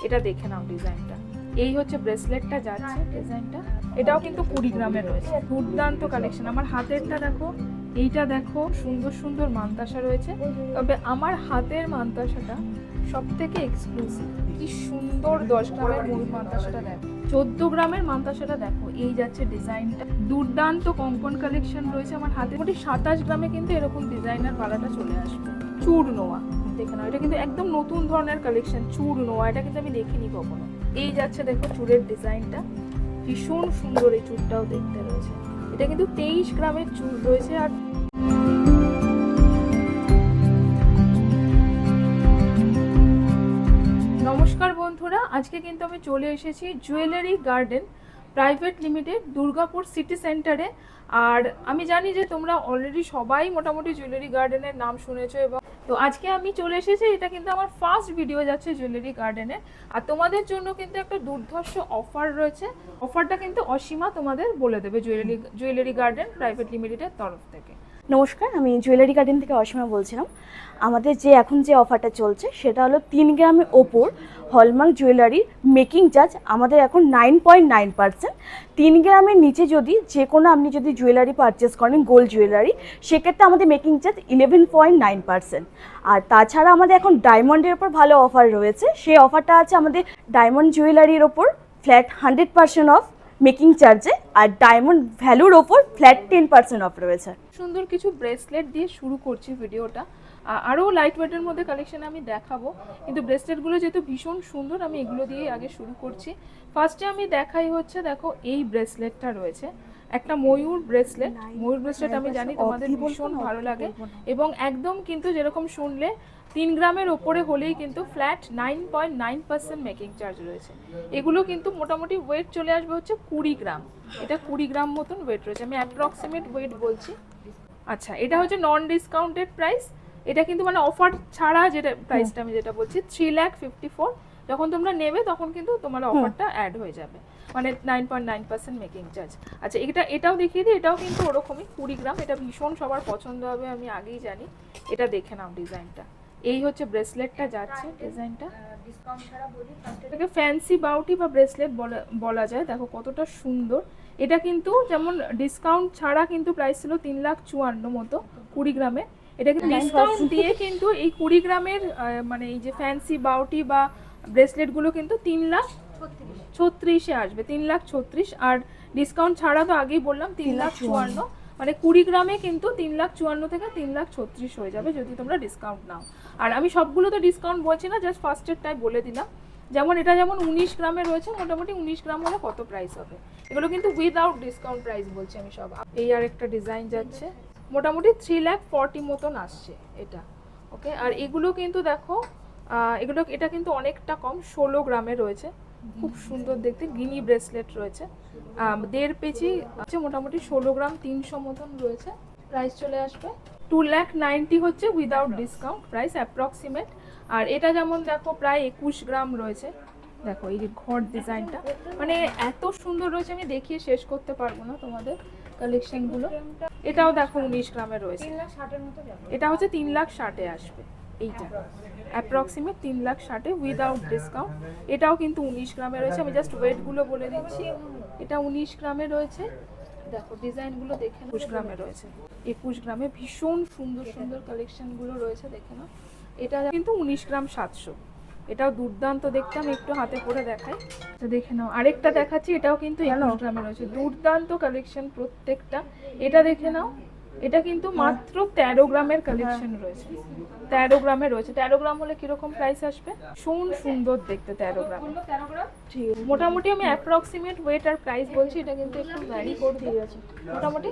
এটা দেখে নাও ডিজাইনটা। এই হচ্ছে ব্রেসলেটটা যাচ্ছে ডিজাইনটা, এটাও কিন্তু 20 গ্রামের রয়েছে। দুর্দান্ত কালেকশন। আমার হাতেরটা দেখো, এইটা দেখো, সুন্দর সুন্দর মানতাসা রয়েছে। তবে আমার হাতের মানতাসাটা সব থেকে এক্সক্লুসিভ। কি সুন্দর 10 গ্রামের মূল মানতাসাটা দেখো, 14 গ্রামের মানতাসাটা দেখো। এই যাচ্ছে ডিজাইনটা, দুর্দান্ত কঙ্কন কালেকশন রয়েছে আমার হাতে। মোটামুটি 27 গ্রামে কিন্তু এরকম ডিজাইনার বালাটা চলে আসবে। চূড় নোয়া দেখে নাও, এটা কিন্তু একদম নতুন ধরনের কালেকশন। চূড় নোয়া এটা কিন্তু আমি দেখিনি কখনো। এই যাচ্ছে দেখো চূড়ের ডিজাইনটা, ভীষণ সুন্দর। এই চূড়টাও দেখতে রয়েছে, এটা কিন্তু 23 গ্রামের চূড় রয়েছে। আর নমস্কার বন্ধুরা, আজকে কিন্তু আমি চলে এসেছি jewellery garden private limited, Durgapur city সেন্টারে। আর আমি জানি যে তোমরা অলরেডি সবাই মোটামুটি জুয়েলারি গার্ডেনের নাম শুনেছো, এবং তো আজকে আমি চলে এসেছি। এটা কিন্তু আমার ফার্স্ট ভিডিও যাচ্ছে জুয়েলারি গার্ডেনে। আর তোমাদের জন্য কিন্তু একটা দুর্ধর্ষ অফার রয়েছে। অফারটা কিন্তু অসীমা তোমাদের বলে দেবে জুয়েলারি গার্ডেন প্রাইভেট লিমিটেডের তরফ থেকে। নমস্কার, আমি জুয়েলারি গার্ডেন থেকে অসীমা বলছিলাম। আমাদের এখন যে অফারটা চলছে সেটা হলো 3 গ্রামের ওপর হলমার্ক জুয়েলারির মেকিং চার্জ আমাদের এখন 9.9%। 3 গ্রামের নিচে যদি যে কোনো আপনি যদি জুয়েলারি পারচেস করেন, গোল্ড জুয়েলারি, সেক্ষেত্রে আমাদের মেকিং চার্জ 11.9%। আর তাছাড়া আমাদের এখন ডায়মন্ডের ওপর ভালো অফার রয়েছে। সেই অফারটা আছে আমাদের ডায়মন্ড জুয়েলারির ওপর ফ্ল্যাট 100% অফ মেকিং চার্জে, আর ডায়মন্ড ভ্যালুর ওপর ফ্ল্যাট 10% অফ রয়েছে। সুন্দর কিছু ব্রেসলেট দিয়ে শুরু করছি ভিডিওটা। আরও লাইট ওয়েটের মধ্যে কালেকশন আমি দেখাবো, কিন্তু ব্রেসলেটগুলো যেহেতু ভীষণ সুন্দর, আমি এগুলো দিয়ে আগে শুরু করছি। ফার্স্টে আমি দেখাই হচ্ছে, দেখো এই ব্রেসলেটটা রয়েছে, একটা ময়ূর ব্রেসলেট। ময়ূর ব্রেসলেট আমি জানি তোমাদের ভীষণ ভালো লাগে, এবং একদম কিন্তু যেরকম শুনলে 3 গ্রামের ওপরে হলেই কিন্তু ফ্ল্যাট 9.9% মেকিং চার্জ রয়েছে। এগুলো কিন্তু মোটামুটি ওয়েট চলে আসবে হচ্ছে 20 গ্রাম। এটা 20 গ্রাম মতন ওয়েট রয়েছে, আমি অ্যাপ্রক্সিমেট ওয়েট বলছি। আচ্ছা, এটা হচ্ছে নন ডিসকাউন্টেড প্রাইস। এটা কিন্তু মানে অফার ছাড়া যেটা প্রাইসটা আমি যেটা বলছি 3,54,000। যখন তোমরা নেবে তখন কিন্তু তোমার অফারটা অ্যাড হয়ে যাবে, মানে 9.9% মেকিং চার্জ। আচ্ছা, এটাও দেখিয়ে দিই। এটাও কিন্তু ওরকমই 20 গ্রাম। এটা ভীষণ সবার পছন্দ হবে, আমি আগেই জানি। এটা দেখে নাও ডিজাইনটা। এই হচ্ছে ব্রেসলেটটা যাচ্ছে ডিজাইনটা। ডিসকাউন্ট ছাড়া বলি, এটাকে ফ্যান্সি বাউটি বা ব্রেসলেট বলা যায়। দেখো কতটা সুন্দর। এটা কিন্তু যেমন ডিসকাউন্ট ছাড়া কিন্তু প্রাইস ছিল 3,54,000 মতো 20 গ্রামে। এটা কিন্তু ডিসকাউন্ট দিয়ে কিন্তু এই 20 গ্রামের মানে এই যে ফ্যান্সি বাউটি বা ব্রেসলেটগুলো কিন্তু 3,36,000-এ আসবে। 3,36,000। আর ডিসকাউন্ট ছাড়া তো আগেই বললাম 3,54,000, মানে 20 গ্রামে কিন্তু 3,54,000 থেকে 3,36,000 হয়ে যাবে যদি তোমরা ডিসকাউন্ট নাও। আর আমি সবগুলো তো ডিসকাউন্ট বলছি না, জাস্ট ফার্স্টেরটাই বলে দিলাম। যেমন এটা যেমন 19 গ্রামে রয়েছে, মোটামুটি 19 গ্রাম হলে কত প্রাইস হবে। এগুলো কিন্তু উইদাউট ডিসকাউন্ট প্রাইস বলছি আমি সব। এই আর একটা ডিজাইন যাচ্ছে, মোটামুটি 3,40,000 মতন আসছে এটা। ওকে, আর এগুলো কিন্তু দেখো, এটা কিন্তু অনেকটা কম, 16 গ্রামে রয়েছে। খুব সুন্দর দেখতে গিনি ব্রেসলেট রয়েছে। 1.5 পেজি হচ্ছে, মোটামুটি 16 গ্রাম 300 মতন রয়েছে। প্রাইস চলে আসবে 2,90,000 হচ্ছে উইদাউট ডিসকাউন্ট প্রাইস অ্যাপ্রক্সিমেট। আর এটা যেমন দেখো প্রায় 21 গ্রাম রয়েছে। দেখো এই যে ঘর ডিজাইনটা, মানে এত সুন্দর রয়েছে, আমি দেখিয়ে শেষ করতে পারবো না তোমাদের কালেকশনগুলো। এটাও দেখো 19 গ্রামে রয়েছে। এটা হচ্ছে 3,60,000-এ আসবে। এইটা অ্যাপ্রক্সিমেট 3,60,000 উইদাউট ডিসকাউন্ট। এটাও কিন্তু 19 গ্রামে রয়েছে। আমি জাস্ট ওয়েটগুলো বলে দিচ্ছি। এটা 19 গ্রামে রয়েছে। দেখো ডিজাইনগুলো দেখে 21 গ্রামে রয়েছে। 21 গ্রামে ভীষণ সুন্দর সুন্দর কালেকশনগুলো রয়েছে, দেখে নাও। এটা কিন্তু 19 গ্রাম 700। এটাও দুর্দান্ত দেখতে, আমি একটু হাতে পরে দেখাই, তো দেখে নাও। আরেকটা দেখাচ্ছি, এটাও কিন্তু 21 গ্রামে রয়েছে। দুর্দান্ত কালেকশন প্রত্যেকটা। এটা দেখে নাও, এটা কিন্তু মাত্র 13 গ্রামের কালেকশন রয়েছে। 13 গ্রামে রয়েছে। 13 গ্রাম হলে কিরকম প্রাইস আসবে? সুন্দর দেখতে 13 গ্রাম। মোটামুটি আমি অ্যাপ্রক্সিমেট ওয়েট আর প্রাইস বলছি, এটা কিন্তু একটু ভ্যারি করতে আছে। মোটামুটি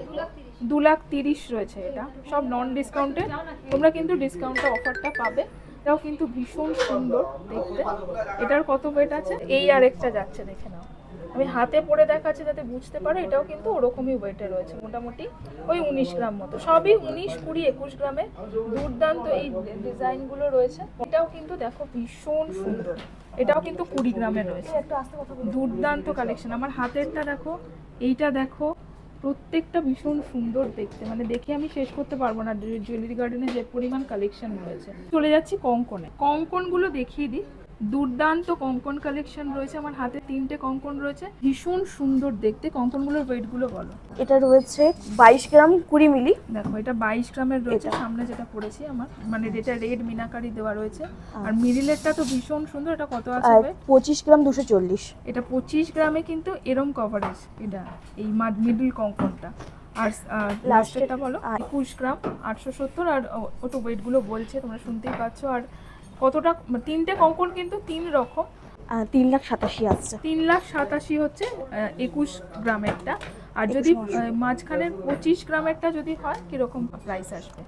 2,30,000 রয়েছে। এটা সব নন ডিসকাউন্টে, তোমরা কিন্তু ডিসকাউন্টটা অফারটা পাবে। এটাও কিন্তু ভীষণ সুন্দর দেখতে। এটার কত ওয়েট আছে? এই আরেকটা যাচ্ছে, দেখে নাও। আমি হাতে পরে দেখাচ্ছি যাতে বুঝতে পারো। এটাও কিন্তু ওরকমই ওয়েটে রয়েছে, মোটামুটি ওই 19 গ্রাম মতো। সবই 19, 20, 21 গ্রামে দুর্দান্ত এই ডিজাইনগুলো রয়েছে। এটাও কিন্তু দেখো ভীষণ সুন্দর। এটাও কিন্তু 20 গ্রামে রয়েছে। দুর্দান্ত কালেকশন। আমার হাতেরটা দেখো, এইটা দেখো, প্রত্যেকটা ভীষণ সুন্দর দেখতে, মানে দেখে আমি শেষ করতে পারবো না জুয়েলারি গার্ডেনে যে পরিমাণ কালেকশন রয়েছে। চলে যাচ্ছি কঙ্কনে। কঙ্কনগুলো দেখিয়ে দিই। দুর্দান্ত কঙ্কন কালেকশন রয়েছে, আমার হাতে 3টে কঙ্কন রয়েছে, ভীষণ সুন্দর দেখতে। কঙ্কনগুলোর ওয়েটগুলো বলো। এটা রয়েছে 22 গ্রাম 20 মিলি। দেখো এটা 22 গ্রামের রয়েছে, এটা। সামনে যেটা পড়েছি আমার, মানে যেটা রেড মিনাকারি দেওয়া রয়েছে। আর মিডিলেরটা তো ভীষণ সুন্দর, এটা কত আছে আর weight? 25 গ্রাম 240। এটা 25 গ্রামে কিন্তু এরম কভারেজ, এটা এই মিডল কঙ্কনটা। আর লাস্টেরটা বলো। 21 গ্রাম 870। আর ওটা ওয়েটগুলো বলছে, তোমরা শুনতেই পাচ্ছ। আর কতটা, 3টে কঙ্কন কিন্তু 3 রকম। 3,87,000 আসছে। 3,87,000 হচ্ছে 21 গ্রামেরটা। আর যদি মাঝখানের 25 গ্রামেরটা যদি হয় কিরকম প্রাইস আসবে?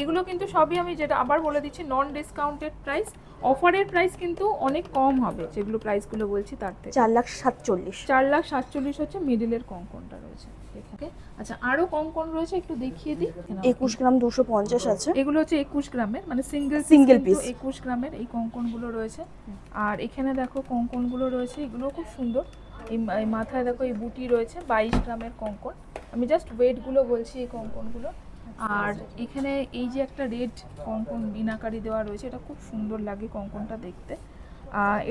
এগুলো কিন্তু সবই আমি যেটা আবার বলে দিচ্ছি, নন ডিসকাউন্টেড প্রাইস। অফারের প্রাইস কিন্তু অনেক কম হবে, যেগুলো প্রাইসগুলো বলছি তার থেকে। 4,47,000। 4,47,000 হচ্ছে মিডিলের কঙ্কনটা রয়েছে এখানে। আচ্ছা, আরো কঙ্কন রয়েছে, একটু দেখিয়ে দিই। 21 গ্রাম 250 আছে। এগুলো হচ্ছে 21 গ্রামের, মানে সিঙ্গেল piece। 21 গ্রামের এই কঙ্কনগুলো রয়েছে। আর এখানে দেখো কঙ্কনগুলো রয়েছে, এগুলো খুব সুন্দর। এই মাথায় দেখো এই বুটি রয়েছে, 22 গ্রামের কঙ্কন। আমি জাস্ট ওয়েটগুলো বলছি এই কঙ্কনগুলো। আর এখানে এই যে একটা রেড কঙ্কন বিনাকারি দেওয়া রয়েছে, এটা খুব সুন্দর লাগে কঙ্কনটা দেখতে।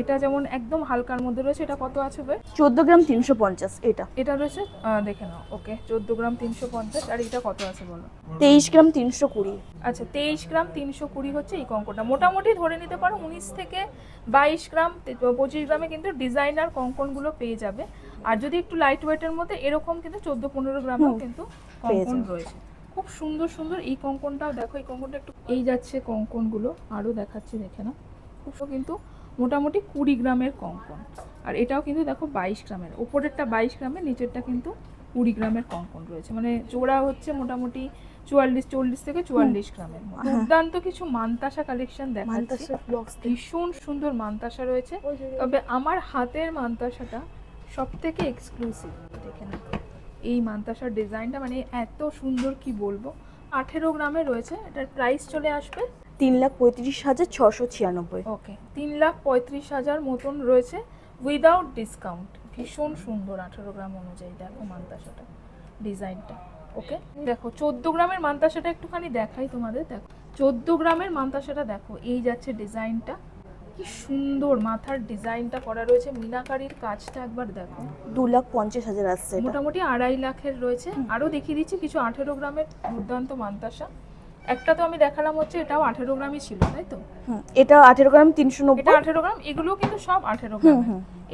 এটা যেমন একদম হালকার মধ্যে রয়েছে, এটা কত আছে ওয়েট? 14 গ্রাম 350 এটা। এটা রয়েছে, দেখে নাও। ওকে, 14 গ্রাম 350। আর এটা কত আছে বলো? 23 গ্রাম 320। আচ্ছা, 23 গ্রাম 320 হচ্ছে এই কঙ্কনটা। মোটামুটি ধরে নিতে পারো 19 থেকে 22 গ্রাম, 25 গ্রামে কিন্তু ডিজাইনার কঙ্কনগুলো পেয়ে যাবে। আর যদি একটু লাইট ওয়েটের মধ্যে এরকম কিন্তু 14-15 গ্রামেও কিন্তু কঙ্কন রয়েছে। খুব সুন্দর সুন্দর এই কঙ্কনটাও দেখো, এই কঙ্কনটা একটু এই যাচ্ছে কঙ্কনগুলো, আরও দেখাচ্ছি, দেখে নাও। খুব কিন্তু মোটামুটি 20 গ্রামের কঙ্কন। আর এটাও কিন্তু দেখো 22 গ্রামের, ওপরেরটা 22 গ্রামের, নিচেরটা কিন্তু 20 গ্রামের কঙ্কন রয়েছে। মানে জোড়া হচ্ছে মোটামুটি 40 থেকে 44 গ্রামের। দুর্দান্ত কিছু মান্তাসা কালেকশন দেখাচ্ছি, ভীষণ সুন্দর মান্তাসা রয়েছে। তবে আমার হাতের মান্তাসাটা সব থেকে এক্সক্লুসিভ, দেখে না এই মান্তাসার ডিজাইনটা, মানে এত সুন্দর কি বলবো। 18 গ্রামে রয়েছে, এটার প্রাইস চলে আসবে 3,35,696। ওকে, 3,35,000 মতন রয়েছে উইদাউট ডিসকাউন্ট। ভীষণ সুন্দর 18 গ্রাম অনুযায়ী, দেখো মান্তাসাটা ডিজাইনটা। ওকে, দেখো 14 গ্রামের মান্তাসাটা একটুখানি দেখাই তোমাদের। দেখো 14 গ্রামের মান্তাসাটা দেখো, এই যাচ্ছে ডিজাইনটা, কি সুন্দর মাথার ডিজাইনটা করা রয়েছে, মিনাকারির কাজটা একবার দেখো। 2,50,000 আসছে এটা। মোটামুটি 2.5 লাখের রয়েছে। আরও দেখিয়ে দিচ্ছি কিছু 18 গ্রামের দুর্দান্ত মান্তাসা। একটা তো আমি দেখালাম হচ্ছে, এটাও 18 গ্রামই ছিল, তাই তো? এটা 18 গ্রাম 390। এটা 18 গ্রাম, এগুলো কিন্তু সব 18 গ্রাম।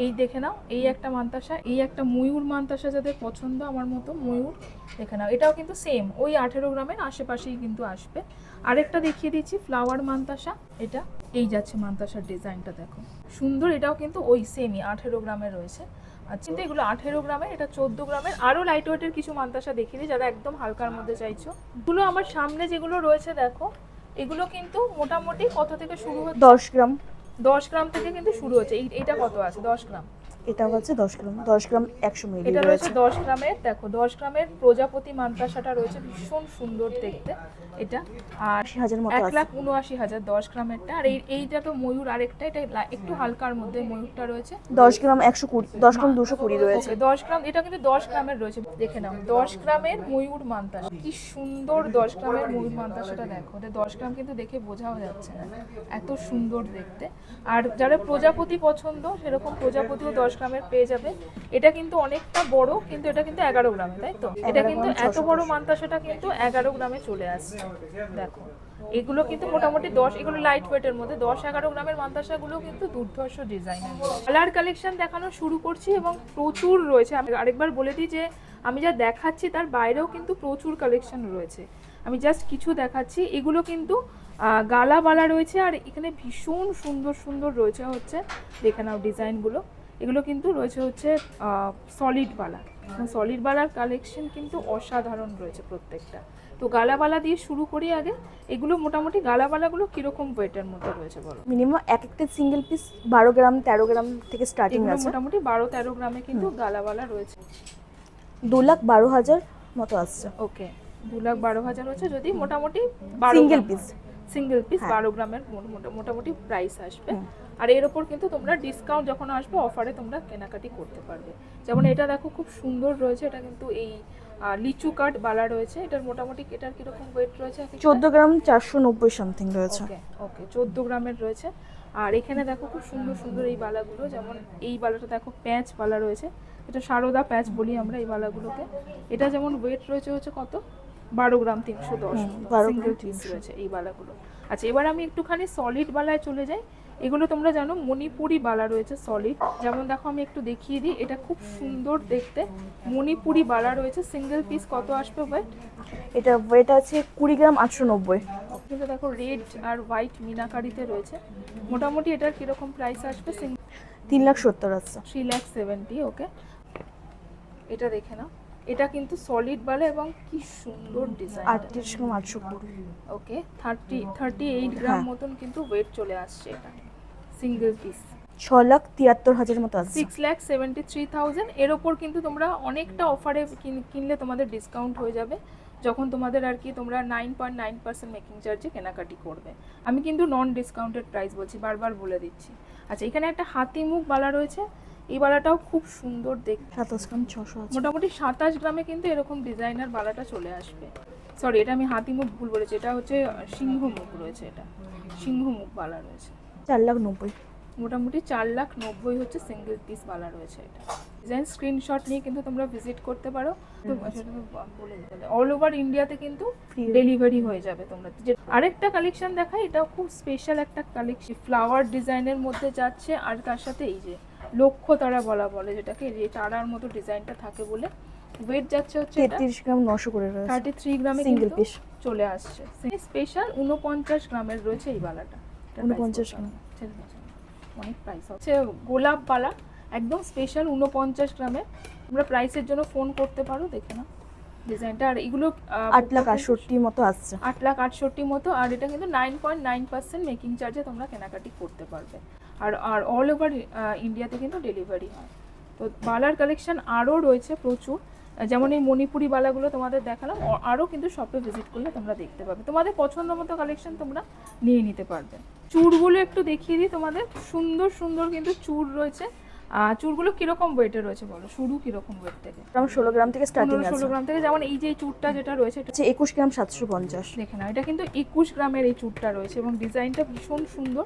এই দেখে নাও, এই একটা মান্তাসা, এই একটা ময়ূর মান্তাসা, যাদের পছন্দ আমার মতো ময়ূর, দেখে নাও। এটাও কিন্তু সেম ওই 18 গ্রামের আশেপাশেই কিন্তু আসবে। আরেকটা দেখিয়ে দিচ্ছি, ফ্লাওয়ার মান্তাসা। এটা এই যাচ্ছে মান্তাসার ডিজাইনটা, দেখো সুন্দর। এটাও কিন্তু ওই সেমই 18 গ্রামের রয়েছে। আচ্ছা, কিন্তু এগুলো 18 গ্রামের, এটা 14 গ্রামের। আরও লাইট ওয়েটের কিছু মান্তাসা দেখিয়ে দিই, যারা একদম হালকার মধ্যে চাইছো। এগুলো আমার সামনে যেগুলো রয়েছে দেখো, এগুলো কিন্তু মোটামুটি কত থেকে শুরু হচ্ছে? 10 গ্রাম। 10 গ্রাম থেকে কিন্তু শুরু হচ্ছে। এইটা কত আছে? 10 গ্রাম। এটা হচ্ছে 10 গ্রাম। 10 গ্রাম 100 মিলি এটা রয়েছে 10 গ্রামের। দেখো 10 গ্রামের প্রজাপতি মান্তাসাটা রয়েছে, ভীষণ সুন্দর দেখতে এটা। আর 80,000 মতো আছে। 1,79,000 10 গ্রামেরটা। আর এইটা তো ময়ূর আরেকটা, এটা একটু হালকার মধ্যে ময়ূরটা রয়েছে। 10 গ্রাম 120, 10 গ্রাম 220 রয়েছে। ওকে, 10 গ্রাম, এটা কিন্তু 10 গ্রামের রয়েছে, দেখে নাও। 10 গ্রামের ময়ূর মান্তাসা, কি সুন্দর 10 গ্রামের ময়ূর মান্তাসাটা দেখো। এটা 10 গ্রাম কিন্তু দেখে বোঝাও যাচ্ছে না, এত সুন্দর দেখতে। আর যারা প্রজাপতি পছন্দ, সেরকম প্রজাপতিও 10 গ্রামের পেয়ে যাবে। এটা কিন্তু অনেকটা বড়, কিন্তু এটা কিন্তু 11 গ্রামে, তাই তো? এটা কিন্তু এত বড় মান্তাসাটা কিন্তু 11 গ্রামে চলে আসছে, দেখো। এগুলো কিন্তু মোটামুটি 10, এগুলো লাইট ওয়েটের মধ্যে 10-11 গ্রামের মান্তাসাগুলো কিন্তু দুর্ধর্ষ ডিজাইনের। কালার কালেকশন দেখানো শুরু করছি, এবং প্রচুর রয়েছে। আমি আরেকবার বলে দিই যে আমি যা দেখাচ্ছি তার বাইরেও কিন্তু প্রচুর কালেকশন রয়েছে। আমি জাস্ট কিছু দেখাচ্ছি। এগুলো কিন্তু গালাবালা রয়েছে, আর এখানে ভীষণ সুন্দর সুন্দর রয়েছে হচ্ছে, দেখে নাও ডিজাইনগুলো। এগুলো কিন্তু রয়েছে হচ্ছে সলিড বালা। সলিড বালার কালেকশন কিন্তু অসাধারণ রয়েছে প্রত্যেকটা। তো গালাবালা দিয়ে শুরু করি আগে। এগুলো মোটামুটি গালাবালাগুলো কিরকম ওয়েটের মধ্যে রয়েছে বলো? মিনিমাম একটা সিঙ্গেল পিস 12 গ্রাম 13 গ্রাম থেকে স্টার্টিং আছে। মোটামুটি 12-13 গ্রামে কিন্তু গালাবালা রয়েছে। 2,12,000 মতো আসছে। ওকে, 2,12,000 হচ্ছে যদি মোটামুটি সিঙ্গেল পিস 12 গ্রামের মোটামুটি প্রাইস আসবে। আর এর ওপর কিন্তু তোমরা ডিসকাউন্ট যখন আসবে, অফারে তোমরা কেনাকাটি করতে পারবে। যেমন এটা দেখো খুব সুন্দর রয়েছে, এটা কিন্তু এই লিচু কাট বালা রয়েছে। এটার মোটামুটি এটার কিরকম ওয়েট রয়েছে? 14 গ্রাম 490 সামথিং রয়েছে। ওকে, 14 গ্রামের রয়েছে। আর এখানে দেখো খুব সুন্দর সুন্দর এই বালাগুলো, যেমন এই বালাটা দেখো প্যাচ বালা রয়েছে, এটা সারদা প্যাচ বলি আমরা এই বালাগুলোকে। এটা যেমন ওয়েট রয়েছে হচ্ছে কত, 12 গ্রাম 310 সিঙ্গেল পিস রয়েছে এই বালাগুলো। আচ্ছা এবার আমি একটুখানি সলিড বালায় চলে যাই। এগুলো তোমরা জানো মণিপুরি বালা রয়েছে সলিড, যেমন দেখো আমি একটু দেখিয়ে দিই, এটা খুব সুন্দর দেখতে মণিপুরি বালা রয়েছে। সিঙ্গেল পিস কত আসবে ওয়েট? এটা ওয়েট আছে 20 গ্রাম 890। কিন্তু দেখো রেড আর হোয়াইট মিনাকারিতে রয়েছে, মোটামুটি এটার কিরকম প্রাইস আসবে? 3,70,000 আছে। 3,70,000। ওকে, এটা দেখে নাও, এটা কিন্তু সলিড বালা এবং কি সুন্দর ডিজাইন। 38 গ্রাম 820। ওকে, 38 গ্রাম মতন কিন্তু ওয়েট চলে আসছে এটা সিঙ্গেল পিস। 6,73,000 মতো আছে। 6,73,000। এর ওপর কিন্তু তোমরা অনেকটা অফারে কিনলে তোমাদের ডিসকাউন্ট হয়ে যাবে, যখন তোমাদের আর কি তোমরা 9.9% মেকিং চার্জে কেনাকাটি করবে। আমি কিন্তু নন ডিসকাউন্টেড প্রাইস বলছি, বারবার বলে দিচ্ছি। আচ্ছা এখানে একটা হাতি মুখ বালা রয়েছে, এই বালাটাও খুব সুন্দর দেখতে। 27 গ্রাম 600 আছে। মোটামুটি 27 গ্রামে কিন্তু এরকম ডিজাইনার বালাটা চলে আসবে। সরি, এটা আমি হাতি মুখ ভুল বলেছি, এটা হচ্ছে সিংহ মুখ রয়েছে, এটা সিংহ মুখ বালা রয়েছে। 4,90,000। মোটামুটি 4,90,000 হচ্ছে সিঙ্গেল পিস বালা রয়েছে এটা। ডিজাইন স্ক্রিনশট নিয়ে কিন্তু তোমরা ভিজিট করতে পারো, অল ওভার ইন্ডিয়াতে কিন্তু ডেলিভারি হয়ে যাবে। তোমরা আরেকটা কালেকশন দেখাই, এটাও খুব স্পেশাল একটা কালেকশন, ফ্লাওয়ার ডিজাইনের মধ্যে যাচ্ছে, আর তার সাথে এই যে লক্ষ্য তারা বলে যেটাকে, যে তারার মতো ডিজাইনটা থাকে বলে ওয়েট যাচ্ছে হচ্ছে 33 গ্রাম 900 করে রয়েছে। 33 গ্রামে সিঙ্গেল কিন্তু পিস চলে আসছে। স্পেশাল 49 গ্রামের রয়েছে এই বালাটা। 49 গ্রাম। অনেক প্রাইস হচ্ছে গোলাপ বালা, একদম স্পেশাল 49 গ্রামে। তোমরা প্রাইসের জন্য ফোন করতে পারো, দেখে নাও ডিজাইনটা। আর এগুলো 8,68,000 মতো আসছে। 8,68,000 মতো। আর এটা কিন্তু 9.9% মেকিং চার্জে তোমরা কেনাকাটি করতে পারবে, আর অল ওভার ইন্ডিয়াতে কিন্তু ডেলিভারি হয়। তো বালার কালেকশন আরও রয়েছে প্রচুর, যেমন এই মণিপুরি বালাগুলো তোমাদের দেখালাম, আরও কিন্তু শপে ভিজিট করলে তোমরা দেখতে পাবে, তোমাদের পছন্দ মতো কালেকশন তোমরা নিয়ে নিতে পারবে। চুড়গুলো একটু দেখিয়ে দিই তোমাদের, সুন্দর সুন্দর কিন্তু চুড় রয়েছে। চুড়গুলো কিরকম ওয়েটে রয়েছে বলো, শুরু কিরকম ওয়েট থেকে? 16 গ্রাম থেকে স্টার্টিং আছে। 16 গ্রাম থেকে, যেমন এই যে চুড়টা যেটা রয়েছে এটা 21 গ্রাম 750। দেখে নাও, এটা কিন্তু 21 গ্রামের এই চুড়টা রয়েছে এবং ডিজাইনটা ভীষণ সুন্দর।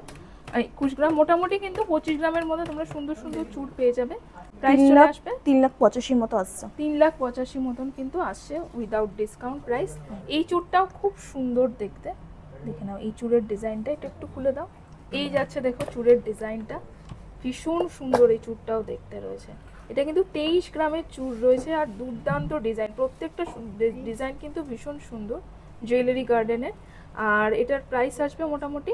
21 গ্রাম, মোটামুটি কিন্তু 25 গ্রামের মধ্যে তোমরা সুন্দর সুন্দর চুড় পেয়ে যাবে। প্রাইস চলে আসবে 3,85,000 মতো আসছে। 3,85,000 মতন কিন্তু আসছে উইদাউট ডিসকাউন্ট প্রাইস। এই চুড়টাও খুব সুন্দর দেখতে, দেখে নাও এই চুড়ের ডিজাইনটা, এটা একটু খুলে দাও। এই যাচ্ছে দেখো চুড়ের ডিজাইনটা, ভীষণ সুন্দর এই চুড়টাও দেখতে রয়েছে। এটা কিন্তু 23 গ্রামের চুড় রয়েছে, আর দুর্দান্ত ডিজাইন, প্রত্যেকটা ডিজাইন কিন্তু ভীষণ সুন্দর, জুয়েলারি গার্ডেনের। আর এটার প্রাইস আসবে মোটামুটি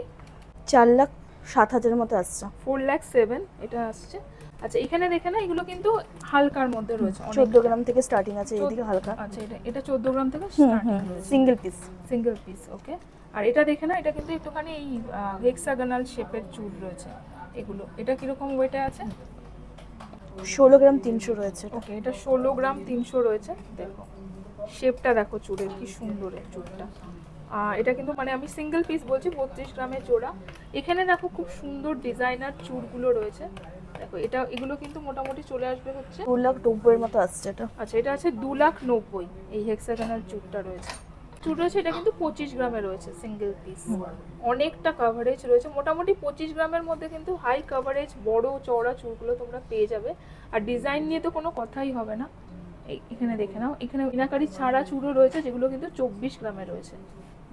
4,07,000 মতো আসছে। 4,07,000 এটা আসছে। আচ্ছা এখানে দেখে না, এগুলো কিন্তু হালকার মধ্যে রয়েছে, 14 গ্রাম থেকে স্টার্টিং আছে, এইদিকে হালকা। আচ্ছা এটা 14 গ্রাম থেকে স্টার্টিং রয়েছে, single piece. Single piece. Okay, আর এটা দেখে না, এটা কিন্তু একটুখানি এই হেক্সাগোনাল শেপের চুড় রয়েছে এগুলো। এটা কিরকম ওয়েটে আছে? 16 গ্রাম 300 রয়েছে। ওকে, এটা 16 গ্রাম 300 রয়েছে। দেখো শেপটা দেখো চুড়ের, কি সুন্দর এই চুড়টা। এটা কিন্তু মানে আমি সিঙ্গেল পিস বলছি, 32 গ্রামের জোড়া। এখানে দেখো খুব সুন্দর ডিজাইনার চুড়গুলো রয়েছে, দেখো এটা এগুলো কিন্তু মোটামুটি চলে আসবে হচ্ছে 2,90,000 এর মতো আসছে এটা। আচ্ছা এটা আছে 2,90,000, এই হেক্সাগোনাল চুড়টা রয়েছে। চুড় রয়েছে, এটা কিন্তু 25 গ্রামে রয়েছে সিঙ্গেল পিস। অনেকটা কভারেজ রয়েছে, মোটামুটি 25 গ্রামের মধ্যে কিন্তু হাই কভারেজ বড় চওড়া চুড়গুলো তোমরা পেয়ে যাবে। আর ডিজাইন নিয়ে তো কোনো কথাই হবে না। এখানে দেখে নাও, এখানে মিনাকারি ছাড়া চুড়ও রয়েছে, যেগুলো কিন্তু 24 গ্রামে রয়েছে।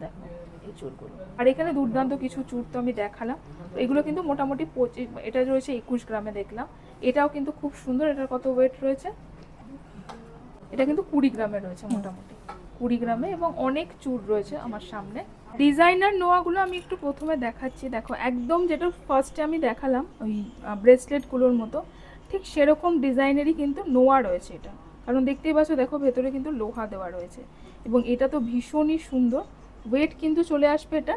দেখো এই চুড়গুলো, আর এখানে দুর্দান্ত কিছু চুড় তো আমি দেখালাম। তো এগুলো কিন্তু মোটামুটি 25, এটা রয়েছে 21 গ্রামে দেখলাম, এটাও কিন্তু খুব সুন্দর। এটার কত ওয়েট রয়েছে? এটা কিন্তু 20 গ্রামে রয়েছে, মোটামুটি 20 গ্রামে, এবং অনেক চুড় রয়েছে আমার সামনে। ডিজাইনার নোয়াগুলো আমি একটু প্রথমে দেখাচ্ছি, দেখো একদম যেটা ফার্স্টে আমি দেখালাম ওই ব্রেসলেটগুলোর মতো, ঠিক সেরকম ডিজাইনেরই কিন্তু নোয়া রয়েছে এটা, কারণ দেখতেই পাচ্ছ দেখো ভেতরে কিন্তু লোহা দেওয়া রয়েছে, এবং এটা তো ভীষণই সুন্দর। ওয়েট কিন্তু চলে আসবে এটা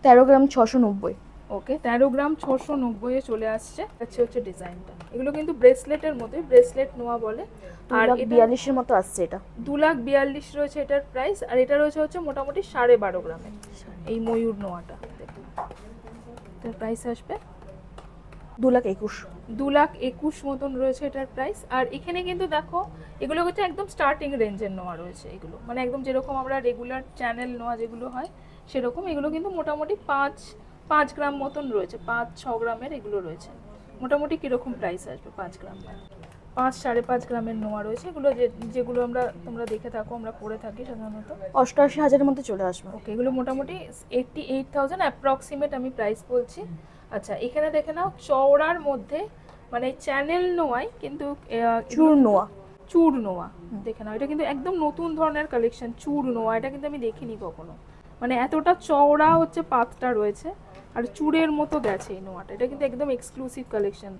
13 গ্রাম 690। ওকে, 13 গ্রাম 690 চলে আসছে। হচ্ছে ডিজাইনটা, এগুলো কিন্তু ব্রেসলেটের মতোই, ব্রেসলেট নোয়া বলে। আর 2,42,000 এর মতো আসছে এটা। 2,42,000 রয়েছে এটার প্রাইস। আর এটা রয়েছে হচ্ছে মোটামুটি 12.5 গ্রামে এই ময়ূর নোয়াটা। দেখুন এটার প্রাইস আসবে 2,21,000। 2,21,000 মতন রয়েছে এটার প্রাইস। আর এখানে কিন্তু দেখো এগুলো হচ্ছে একদম স্টার্টিং রেঞ্জের নোয়া রয়েছে, এগুলো মানে একদম যেরকম আমরা রেগুলার চ্যানেল নোয়া যেগুলো হয় সেরকম। এগুলো কিন্তু মোটামুটি 5 5 গ্রাম মতন রয়েছে, 5-6 গ্রামের এগুলো রয়েছে। মোটামুটি কীরকম প্রাইস আসবে 5 গ্রাম? 5-5.5 গ্রামের নোয়া রয়েছে, এগুলো যেগুলো তোমরা দেখে থাকো, আমরা পরে থাকি সাধারণত। 88,000-এর মধ্যে চলে আসবে। ওকে, এগুলো মোটামুটি 88,000 অ্যাপ্রক্সিমেট আমি প্রাইস বলছি। আচ্ছা, এখানে দেখে নাও চওড়ার মধ্যে, মানে চ্যানেল নোয়াই কিন্তু চূড় নোয়া দেখে নাও, এটা কিন্তু একদম নতুন ধরনের কালেকশন। চূড় নোয়া এটা কিন্তু আমি দেখিনি কখনো, মানে এতটা চওড়া হচ্ছে পাতটা রয়েছে আর চূড়ের মতো গেছে এই নোয়াটা। এটা কিন্তু একদম এক্সক্লুসিভ কালেকশন,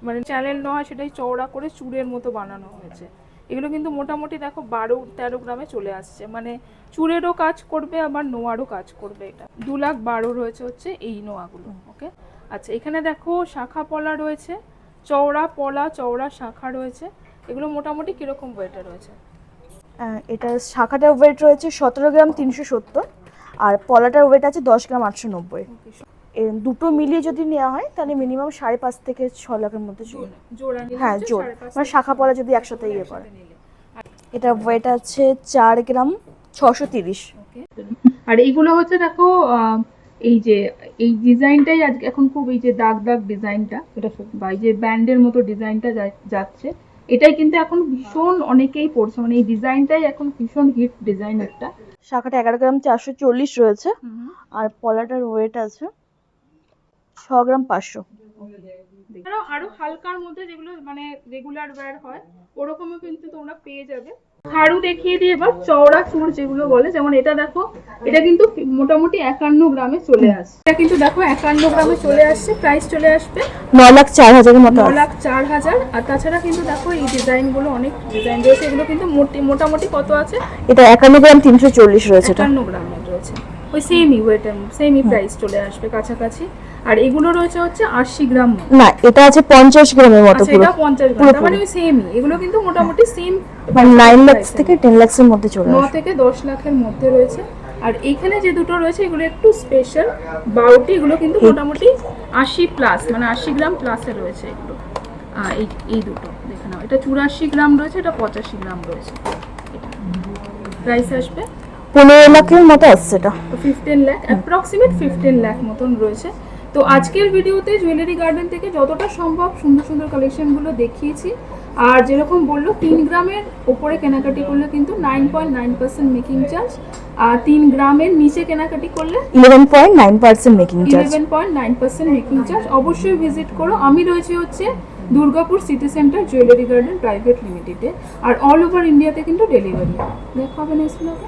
মানে চ্যানেল নয় সেটাই চওড়া করে চূড়ের মতো বানানো হয়েছে। এগুলো কিন্তু মোটামুটি দেখো 12-13 গ্রামে চলে আসছে, মানে চূড়েরও কাজ করবে আবার নোয়ারও কাজ করবে। এটা 2,12,000 রয়েছে হচ্ছে এই নোয়াগুলো। ওকে, আচ্ছা এখানে দেখো শাখা পলা রয়েছে, চওড়া পলা চওড়া শাখা রয়েছে। এগুলো মোটামুটি কিরকম ওয়েটে রয়েছে? এটা শাখাটার ওয়েট রয়েছে 17 গ্রাম 370, আর পলাটার ওয়েট আছে 10 গ্রাম 890। দুটো মিলিয়ে যদি নেওয়া হয় তাহলে মিনিমাম 5.5 থেকে 6 লাখের মধ্যে চলে। হ্যাঁ জোড়, মানে শাখা পলা যদি একসাথে ইয়ে করে। এটা ওয়েট আছে 4 গ্রাম 630। আর এইগুলো হচ্ছে দেখো এই যে এই ডিজাইনটাই আজকে এখন খুব, এই যে দাগ দাগ ডিজাইনটা, এটা বা এই যে ব্যান্ডের মতো ডিজাইনটা যাচ্ছে, এটাই কিন্তু এখন ভীষণ অনেকেই পড়ছে, মানে এই ডিজাইনটাই এখন ভীষণ হিট ডিজাইন একটা। শাখাটা 11 গ্রাম 440 রয়েছে, আর পলাটার ওয়েট আছে 6 গ্রাম 500। আরো হালকার মধ্যে যেগুলো মানে রেগুলার ওয়্যার হয় ওরকমও কিন্তু তোমরা পেয়ে যাবে। হাড়ু দেখিয়ে দিয়ে এবার চওড়া চূড় যেগুলো বলে, যেমন এটা দেখো, এটা কিন্তু মোটামুটি 51 গ্রামে চলে আসছে। এটা কিন্তু দেখো 51 গ্রামে চলে আসছে, প্রাইস চলে আসবে 9,04,000 এর মতো। 9,04,000। আর তাছাড়া কিন্তু দেখো এই ডিজাইনগুলো, অনেক ডিজাইন রয়েছে, এগুলো কিন্তু মোটামুটি কত আছে? এটা 51 গ্রাম 340 রয়েছে। 51 গ্রামের রয়েছে, ওই সেমই ওয়েট সেমই প্রাইস চলে আসবে কাছাকাছি। আর এগুলো রয়েছে হচ্ছে 80 গ্রাম। না, এটা আছে 50 গ্রামের মতো পুরো। এটা 50 গ্রাম, মানে ওই সেমই। এগুলো কিন্তু মোটামুটি সেম, মানে 9 লাখ থেকে 10 লাখের মধ্যে চলে আসে। 9 থেকে 10 লাখের মধ্যে রয়েছে। আর এইখানে যে দুটো রয়েছে এগুলো একটু স্পেশাল, 12টি, এগুলো কিন্তু মোটামুটি 80 প্লাস, মানে 80 গ্রাম প্লাসে রয়েছে এগুলো। এই দুটো দেখে নাও, এটা 84 গ্রাম রয়েছে, এটা 85 গ্রাম রয়েছে। প্রাইস আসবে 15 লাখের মতো আসছে। এটা 15 লাখ অ্যাপ্রক্সিমেট 15 লাখ মতন রয়েছে। তো আজকের ভিডিওতে জুয়েলারি গার্ডেন থেকে যতটা সম্ভব সুন্দর সুন্দর কালেকশনগুলো দেখিয়েছি। আর যেরকম বললো 3 গ্রামের ওপরে কেনাকাটি করলে কিন্তু 9.9% মেকিং চার্জ, আর 3 গ্রামের নিচে কেনাকাটি করলে 11.9% মেকিং চার্জ। 11.9% making charge. অবশ্যই ভিজিট করো। আমি রয়েছে হচ্ছে Durgapur city centre jewellery garden private লিমিটেডে, আর অল ওভার ইন্ডিয়াতে কিন্তু ডেলিভারি। দেখা হবে নেক্সট ব্লগে।